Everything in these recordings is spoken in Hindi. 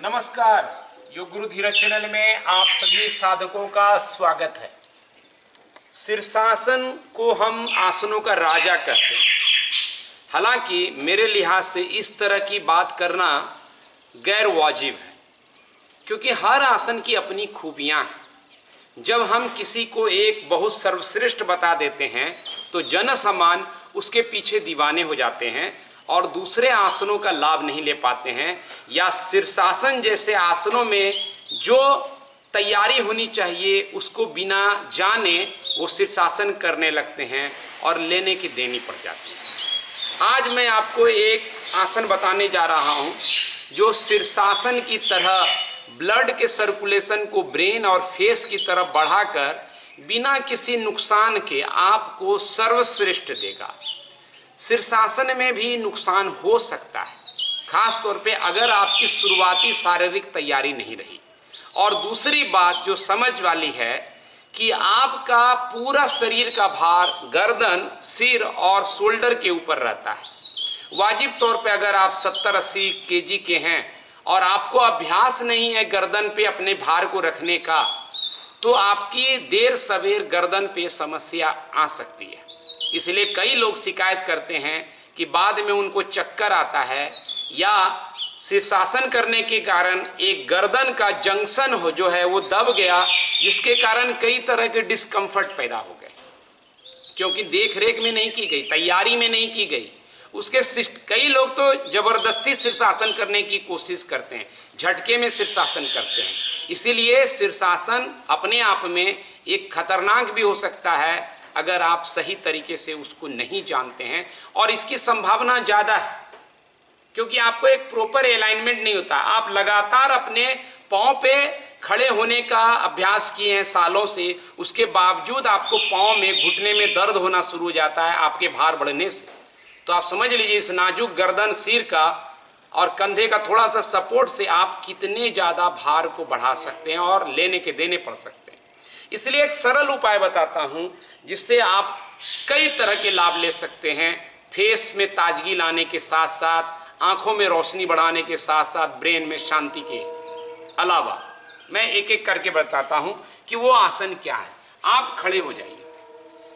नमस्कार, योग गुरु धीरज चैनल में आप सभी साधकों का स्वागत है। शीर्षासन को हम आसनों का राजा कहते हैं। हालांकि मेरे लिहाज से इस तरह की बात करना गैर वाजिब है, क्योंकि हर आसन की अपनी खूबियां हैं। जब हम किसी को एक बहुत सर्वश्रेष्ठ बता देते हैं तो जन सामान्य उसके पीछे दीवाने हो जाते हैं और दूसरे आसनों का लाभ नहीं ले पाते हैं, या शीर्षासन जैसे आसनों में जो तैयारी होनी चाहिए उसको बिना जाने वो शीर्षासन करने लगते हैं और लेने की देनी पड़ जाती है। आज मैं आपको एक आसन बताने जा रहा हूं जो शीर्षासन की तरह ब्लड के सर्कुलेशन को ब्रेन और फेस की तरफ बढ़ाकर बिना किसी नुकसान के आपको सर्वश्रेष्ठ देगा। शीर्षासन में भी नुकसान हो सकता है, खास तौर पे अगर आपकी शुरुआती शारीरिक तैयारी नहीं रही। और दूसरी बात जो समझ वाली है कि आपका पूरा शरीर का भार गर्दन, सिर और शोल्डर के ऊपर रहता है। वाजिब तौर पे अगर आप 70-80 केजी के हैं और आपको अभ्यास नहीं है गर्दन पे अपने भार को रखने का, तो आपकी देर सवेर गर्दन पे समस्या आ सकती है। इसलिए कई लोग शिकायत करते हैं कि बाद में उनको चक्कर आता है, या शीर्षासन करने के कारण एक गर्दन का जंक्शन हो जो है वो दब गया, जिसके कारण कई तरह के डिस्कम्फर्ट पैदा हो गए, क्योंकि देख रेख में नहीं की गई, तैयारी में नहीं की गई। कई लोग तो जबरदस्ती शीर्षासन करने की कोशिश करते हैं, झटके में शीर्षासन करते हैं। इसीलिए शीर्षासन अपने आप में एक खतरनाक भी हो सकता है अगर आप सही तरीके से उसको नहीं जानते हैं, और इसकी संभावना ज़्यादा है क्योंकि आपको एक प्रॉपर अलाइनमेंट नहीं होता। आप लगातार अपने पाँव पे खड़े होने का अभ्यास किए हैं सालों से, उसके बावजूद आपको पाँव में, घुटने में दर्द होना शुरू हो जाता है आपके भार बढ़ने से। तो आप समझ लीजिए इस नाजुक गर्दन, सिर का और कंधे का थोड़ा सा सपोर्ट से आप कितने ज़्यादा भार को बढ़ा सकते हैं और लेने के देने पड़ सकते हैं। इसलिए एक सरल उपाय बताता हूं जिससे आप कई तरह के लाभ ले सकते हैं। फेस में ताजगी लाने के साथ साथ, आंखों में रोशनी बढ़ाने के साथ साथ, ब्रेन में शांति के अलावा मैं एक एक करके बताता हूं कि वो आसन क्या है। आप खड़े हो जाइए।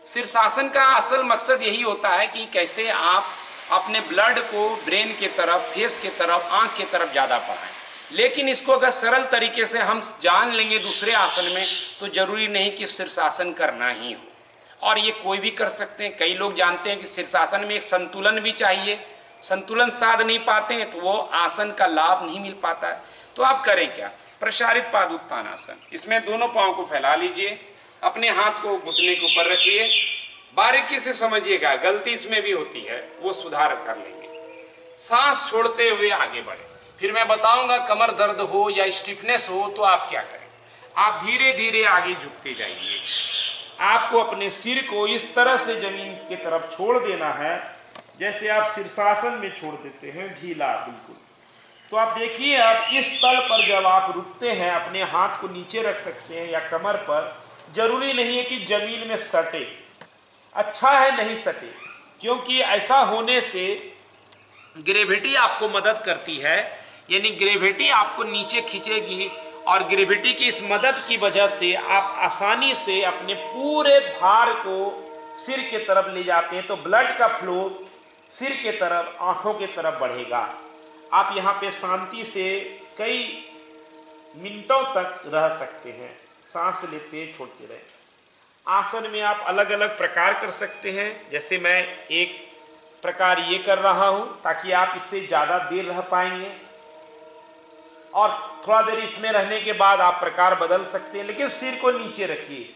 शीर्षासन का असल मकसद यही होता है कि कैसे आप अपने ब्लड को ब्रेन के तरफ, फेस के तरफ, आंख के तरफ ज़्यादा बढ़ाएं। लेकिन इसको अगर सरल तरीके से हम जान लेंगे दूसरे आसन में, तो जरूरी नहीं कि शीर्षासन करना ही हो, और ये कोई भी कर सकते हैं। कई लोग जानते हैं कि शीर्षासन में एक संतुलन भी चाहिए, संतुलन साध नहीं पाते हैं तो वो आसन का लाभ नहीं मिल पाता है। तो आप करें क्या? प्रसारित पाद उत्थान आसन। इसमें दोनों पाँव को फैला लीजिए, अपने हाथ को घुटने के ऊपर रखिए। बारीकी से समझिएगा, गलती इसमें भी होती है, वो सुधार कर लेंगे। सांस छोड़ते हुए आगे बढ़े। फिर मैं बताऊंगा कमर दर्द हो या स्टिफनेस हो तो आप क्या करें। आप धीरे धीरे आगे झुकते जाइए। आपको अपने सिर को इस तरह से जमीन की तरफ छोड़ देना है जैसे आप शीर्षासन में छोड़ देते हैं, ढीला बिल्कुल। तो आप देखिए, आप इस तल पर जब आप रुकते हैं अपने हाथ को नीचे रख सकते हैं या कमर पर। जरूरी नहीं है कि जमीन में सटे, अच्छा है नहीं सटे, क्योंकि ऐसा होने से ग्रेविटी आपको मदद करती है, यानी ग्रेविटी आपको नीचे खींचेगी, और ग्रेविटी की इस मदद की वजह से आप आसानी से अपने पूरे भार को सिर के तरफ ले जाते हैं। तो ब्लड का फ्लो सिर के तरफ, आंखों के तरफ बढ़ेगा। आप यहाँ पे शांति से कई मिनटों तक रह सकते हैं, सांस लेते छोड़ते रहे। आसन में आप अलग अलग प्रकार कर सकते हैं, जैसे मैं एक प्रकार ये कर रहा हूं ताकि आप इससे ज़्यादा देर रह पाएंगे, और थोड़ा देर इसमें रहने के बाद आप प्रकार बदल सकते हैं, लेकिन सिर को नीचे रखिए।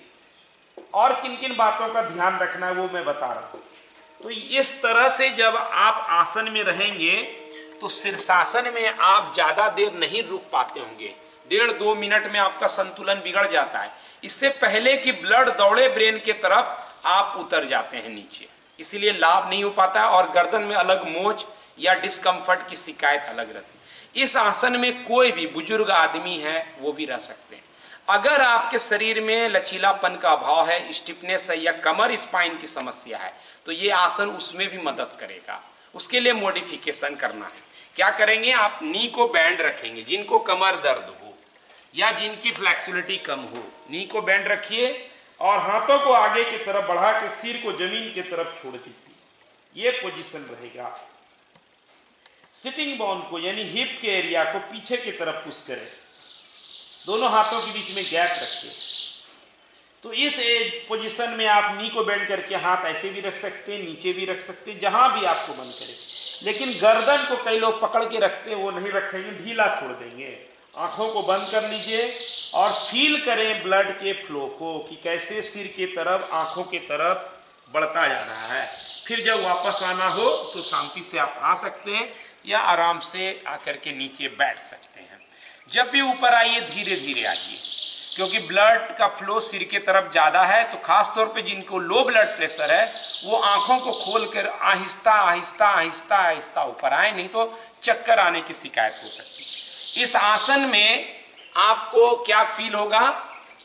और किन किन बातों का ध्यान रखना है वो मैं बता रहा हूँ। तो इस तरह से जब आप आसन में रहेंगे तो शीर्षासन में आप ज़्यादा देर नहीं रुक पाते होंगे। 1.5-2 मिनट में आपका संतुलन बिगड़ जाता है। इससे पहले कि ब्लड दौड़े ब्रेन के तरफ आप उतर जाते हैं नीचे, इसीलिए लाभ नहीं हो पाता, और गर्दन में अलग मोच या डिस्कम्फर्ट की शिकायत अलग रहती है। इस आसन में कोई भी बुजुर्ग आदमी है वो भी रह सकते हैं। अगर आपके शरीर में लचीलापन का अभाव है, स्टिफनेस है, या कमर स्पाइन की समस्या है, तो ये आसन उसमें भी मदद करेगा। उसके लिए मॉडिफिकेशन करना है। क्या करेंगे, आप नी को बैंड रखेंगे। जिनको कमर दर्द हो या जिनकी फ्लेक्सिबिलिटी कम हो, नी को बैंड रखिए और हाथों को आगे की तरफ बढ़ा के सिर को जमीन की तरफ छोड़ दीजिए। ये पोजीशन रहेगा। सिटिंग बोन को यानी हिप के एरिया को पीछे की तरफ पुश करें, दोनों हाथों के बीच में गैप रखिए। तो इस पोजीशन में आप नी को बेंड करके हाथ ऐसे भी रख सकते हैं, नीचे भी रख सकते हैं, जहां भी आपको मन करे। लेकिन गर्दन को कई लोग पकड़ के रखते हैं, वो नहीं रखेंगे, ढीला छोड़ देंगे। आंखों को बंद कर लीजिए और फील करें ब्लड के फ्लो को कि कैसे सिर की तरफ, आंखों की तरफ बढ़ता जा रहा है। फिर जब वापस आना हो तो शांति से आप आ सकते हैं या आराम से आकर के नीचे बैठ सकते हैं। जब भी ऊपर आइए धीरे धीरे आइए, क्योंकि ब्लड का फ्लो सिर के तरफ ज़्यादा है। तो खास तौर पे जिनको लो ब्लड प्रेशर है वो आंखों को खोलकर आहिस्ता आहिस्ता आहिस्ता आहिस्ता ऊपर आए, नहीं तो चक्कर आने की शिकायत हो सकती है। इस आसन में आपको क्या फील होगा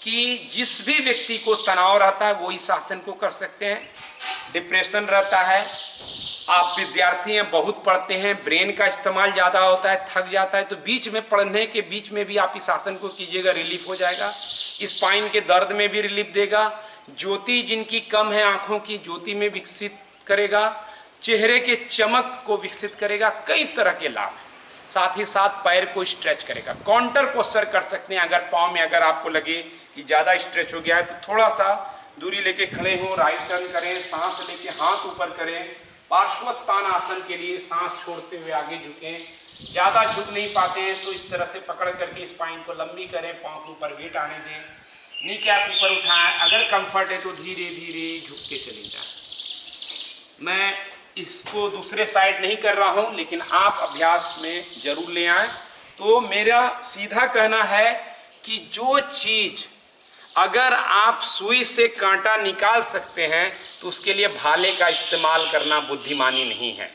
कि जिस भी व्यक्ति को तनाव रहता है वो इस आसन को कर सकते हैं। डिप्रेशन रहता है, आप विद्यार्थी हैं, बहुत पढ़ते हैं, ब्रेन का इस्तेमाल ज़्यादा होता है, थक जाता है, तो बीच में पढ़ने के बीच में भी आप इस आसन को कीजिएगा, रिलीफ हो जाएगा। स्पाइन के दर्द में भी रिलीफ देगा। ज्योति जिनकी कम है आँखों की, ज्योति में विकसित करेगा। चेहरे के चमक को विकसित करेगा। कई तरह के लाभ हैं। साथ ही साथ पैर को स्ट्रेच करेगा। काउंटर पोस्चर कर सकते हैं। अगर पाँव में अगर आपको लगे कि ज़्यादा स्ट्रेच हो गया है तो थोड़ा सा दूरी लेके खड़े हों, राइट टर्न करें, सांस लेके हाथ ऊपर करें। पार्श्वोत्थानासन के लिए सांस छोड़ते हुए आगे झुकें। ज़्यादा झुक नहीं पाते हैं तो इस तरह से पकड़ करके स्पाइन को लंबी करें, पाँव के ऊपर वेट आने दें, नी कैप ऊपर उठाएं। अगर कंफर्ट है तो धीरे धीरे झुक के चले जाएं। मैं इसको दूसरे साइड नहीं कर रहा हूं, लेकिन आप अभ्यास में जरूर ले आएं। तो मेरा सीधा कहना है कि जो चीज़ अगर आप सुई से कांटा निकाल सकते हैं तो उसके लिए भाले का इस्तेमाल करना बुद्धिमानी नहीं है।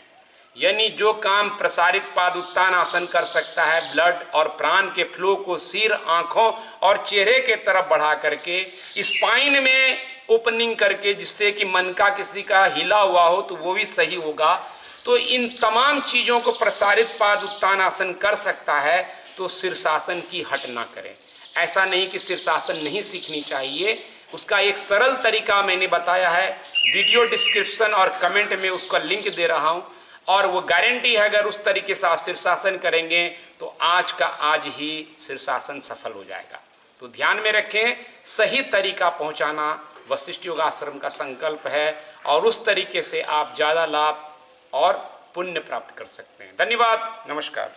यानी जो काम प्रसारित पाद उत्तान आसन कर सकता है, ब्लड और प्राण के फ्लो को सिर, आंखों और चेहरे के तरफ बढ़ा करके, स्पाइन में ओपनिंग करके, जिससे कि मन का किसी का हिला हुआ हो तो वो भी सही होगा। तो इन तमाम चीज़ों को प्रसारित पाद उत्तान आसन कर सकता है तो शीर्षासन की हट ना करें। ऐसा नहीं कि शीर्षासन नहीं सीखनी चाहिए, उसका एक सरल तरीका मैंने बताया है। वीडियो डिस्क्रिप्शन और कमेंट में उसका लिंक दे रहा हूं और वो गारंटी है अगर उस तरीके से आप शीर्षासन करेंगे तो आज का आज ही शीर्षासन सफल हो जाएगा। तो ध्यान में रखें, सही तरीका पहुंचाना वशिष्ठ योगाश्रम का संकल्प है और उस तरीके से आप ज़्यादा लाभ और पुण्य प्राप्त कर सकते हैं। धन्यवाद, नमस्कार।